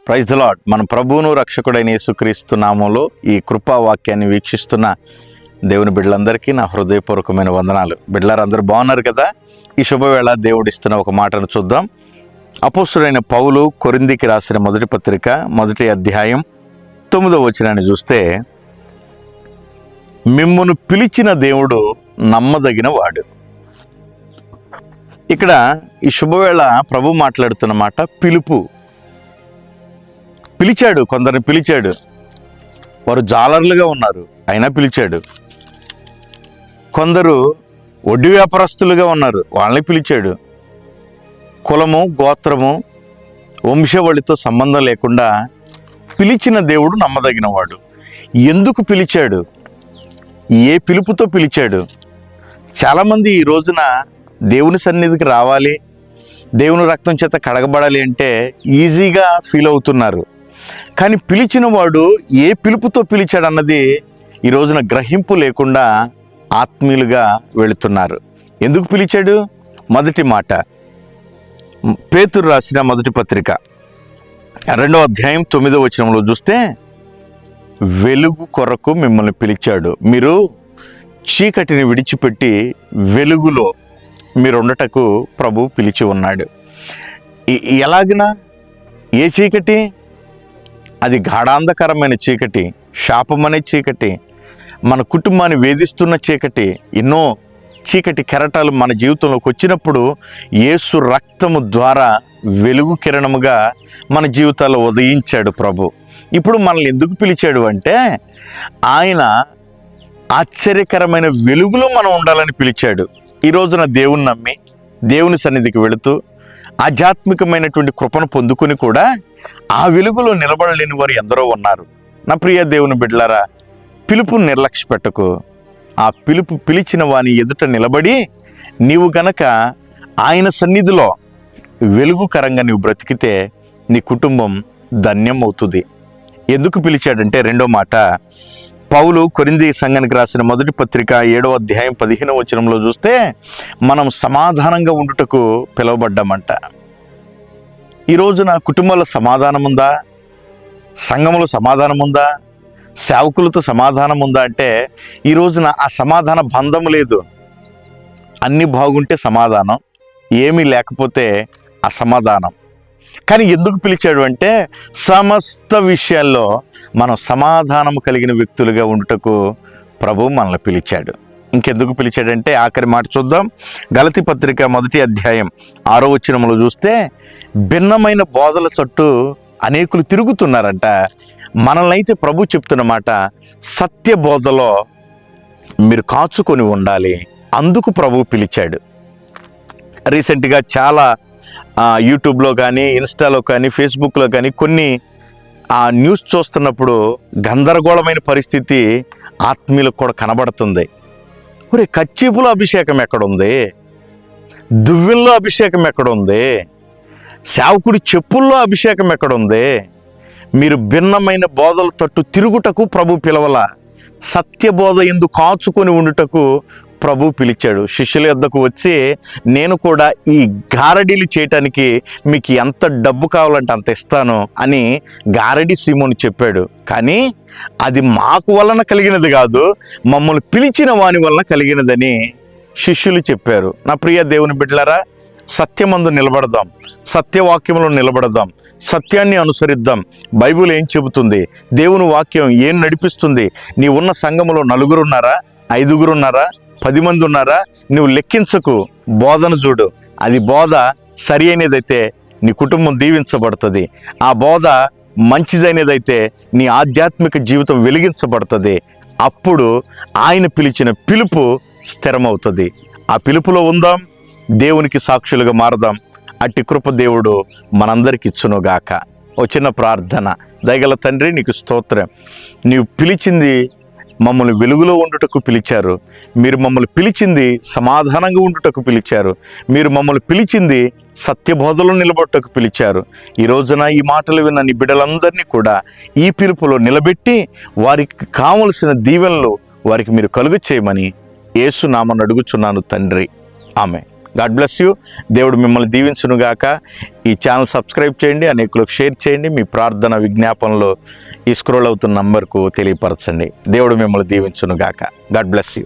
Praise the lord. మన ప్రభువును రక్షకుడైన యేసుక్రీస్తు నామంలో ఈ కృపా వాక్యాన్ని వీక్షిస్తున్న దేవుని బిడ్డలందరికీ నా హృదయపూర్వకమైన వందనాలు. బిడ్డలందరూ బాగున్నారు కదా? ఈ శుభవేళ దేవుడిస్తున్న ఒక మాటను చూద్దాం. అపోస్తుడైన పౌలు కొరింథీకి రాసిన మొదటి పత్రిక 1వ అధ్యాయం 9వ వచనాన్ని చూస్తే, మిమ్మును పిలిచిన దేవుడు నమ్మదగిన వాడు. ఇక్కడ ఈ శుభవేళ ప్రభు మాట్లాడుతున్న మాట పిలిచాడు. కొందరిని పిలిచాడు. వారు జాలర్లుగా ఉన్నారు, అయినా పిలిచాడు. కొందరు వడ్డీ వ్యాపారస్తులుగా ఉన్నారు, వాళ్ళని పిలిచాడు. కులము, గోత్రము, వంశవళితో సంబంధం లేకుండా పిలిచిన దేవుడు నమ్మదగినవాడు. ఎందుకు పిలిచాడు? ఏ పిలుపుతో పిలిచాడు? చాలామంది ఈ రోజున దేవుని సన్నిధికి రావాలి, దేవుని రక్తం చేత కడగబడాలి అంటే ఈజీగా ఫీల్ అవుతున్నారు. కానీ పిలిచిన వాడు ఏ పిలుపుతో పిలిచాడన్నది ఈ రోజున గ్రహింపు లేకుండా ఆత్మీయులుగా వెళుతున్నారు. ఎందుకు పిలిచాడు? మొదటి మాట, పేతురు రాసిన మొదటి పత్రిక 2వ అధ్యాయం 9వ వచనంలో చూస్తే, వెలుగు కొరకు మిమ్మల్ని పిలిచాడు. మీరు చీకటిని విడిచిపెట్టి వెలుగులో మీరు ఉండటకు ప్రభు పిలిచి ఉన్నాడు. ఎలాగనా? ఏ చీకటి? అది గాఢాంధకరమైన చీకటి, శాపమనే చీకటి, మన కుటుంబాన్ని వేధిస్తున్న చీకటి. ఎన్నో చీకటి కెరటాలు మన జీవితంలోకి వచ్చినప్పుడు యేసు రక్తము ద్వారా వెలుగు కిరణముగా మన జీవితాల్లో ఉదయించాడు ప్రభు. ఇప్పుడు మనల్ని ఎందుకు పిలిచాడు అంటే, ఆయన ఆశ్చర్యకరమైన వెలుగులో మనం ఉండాలని పిలిచాడు. ఈ రోజున దేవుని నమ్మి దేవుని సన్నిధికి వెళుతూ ఆధ్యాత్మికమైనటువంటి కృపను పొందుకుని కూడా ఆ వెలుగులో నిలబడలేని వారు ఎందరో ఉన్నారు. నా ప్రియ దేవుని బిడ్డలారా, పిలుపుని నిర్లక్ష్య పెట్టకు. ఆ పిలిచిన వాని ఎదుట నిలబడి నీవు గనక ఆయన సన్నిధిలో వెలుగుకరంగా నీవు బ్రతికితే నీ కుటుంబం ధన్యం అవుతుంది. ఎందుకు పిలిచాడంటే, రెండో మాట, పౌలు కొరింథీ సంఘానికి రాసిన మొదటి పత్రిక 7వ అధ్యాయం 15వ వచనంలో చూస్తే, మనం సమాధానంగా ఉండుటకు పిలువబడ్డామంట. ఈ రోజున కుటుంబంలో సమాధానం ఉందా? సంఘములో సమాధానం ఉందా? సేవకులతో సమాధానం ఉందా అంటే ఈ రోజున ఆ సమాధాన బంధం లేదు. అన్నీ బాగుంటే సమాధానం, ఏమీ లేకపోతే అసమాధానం. కానీ ఎందుకు పిలిచాడు అంటే, సమస్త విషయాల్లో మనం సమాధానం కలిగిన వ్యక్తులుగా ఉండుటకు ప్రభు మనల్ని పిలిచాడు. ఇంకెందుకు పిలిచాడంటే, ఆఖరి మాట చూద్దాం. గలతీ పత్రిక 1వ అధ్యాయం 6వ వచనంలో చూస్తే, భిన్నమైన బోధల చుట్టూ అనేకులు తిరుగుతున్నారంట. మనల్ని అయితే ప్రభు చెప్తున్న మాట, సత్య బోధలో మీరు కాచుకొని ఉండాలి. అందుకు ప్రభు పిలిచాడు. రీసెంట్గా చాలా యూట్యూబ్లో కానీ, ఇన్స్టాలో కానీ, ఫేస్బుక్లో కానీ కొన్ని న్యూస్ చూస్తున్నప్పుడు గందరగోళమైన పరిస్థితి ఆత్మీయులకు కూడా కనబడుతుంది. ఒరే, కచ్చీపులో అభిషేకం ఎక్కడుంది? దువ్వెల్లో అభిషేకం ఎక్కడుంది? సేవకుడి చెప్పుల్లో అభిషేకం ఎక్కడుంది? మీరు భిన్నమైన బోధల తట్టు తిరుగుటకు ప్రభు పిలవల, సత్యబోధ ఎందు కాచుకొని ఉండుటకు ప్రభు పిలిచాడు. శిష్యుల యొద్దకు వచ్చి, నేను కూడా ఈ గారడీలు చేయటానికి మీకు ఎంత డబ్బు కావాలంటే అంత ఇస్తాను అని గారడీ సీమోను చెప్పాడు. కానీ అది మాకు వలన కలిగినది కాదు, మమ్మల్ని పిలిచిన వాని వలన కలిగినదని శిష్యులు చెప్పారు. నా ప్రియ దేవుని బిడ్డలారా, సత్యమందు నిలబడదాం, సత్యవాక్యంలో నిలబడదాం, సత్యాన్ని అనుసరిద్దాం. బైబిల్ ఏం చెబుతుంది? దేవుని వాక్యం ఏం నడిపిస్తుంది? నీ ఉన్న సంఘములో 4 ఉన్నారా? 5 ఉన్నారా? 10 మంది ఉన్నారా? నువ్వు లెక్కించకు, బోధన చూడు. అది బోధ సరి అయినదైతే నీ కుటుంబం దీవించబడుతుంది. ఆ బోధ మంచిదైనదైతే నీ ఆధ్యాత్మిక జీవితం వెలిగించబడుతుంది. అప్పుడు ఆయన పిలిచిన పిలుపు స్థిరమవుతుంది. ఆ పిలుపులో ఉందాం, దేవునికి సాక్షులుగా మారదాం. అట్టి కృప దేవుడు మనందరికి ఇచ్చునుగాక. ఓ చిన్న ప్రార్థన. దయగల తండ్రి, నీకు స్తోత్రం. నీవు పిలిచింది మమ్మల్ని వెలుగులో ఉండుటకు పిలిచారు. మీరు మమ్మల్ని పిలిచింది సమాధానంగా ఉండుటకు పిలిచారు. మీరు మమ్మల్ని పిలిచింది సత్యబోధలో నిలబడటకు పిలిచారు. ఈ రోజున ఈ మాటలు విన్న నీ బిడ్డలందరినీ కూడా ఈ పిలుపులో నిలబెట్టి వారికి కావలసిన దీవెనలు వారికి మీరు కలుగ చేయమని యేసు నామమున అడుగుచున్నాను తండ్రి. ఆమేన్. God bless you. దేవుడు మిమ్మల్ని దీవించునుగాక. ఈ ఛానల్ సబ్స్క్రైబ్ చేయండి, అనేకులకు షేర్ చేయండి. మీ ప్రార్థన విజ్ఞాపనలో ఈ స్క్రోల్ అవుతున్న నంబర్కు తెలియపరచండి. దేవుడు మిమ్మల్ని దీవించునుగాక. God bless you.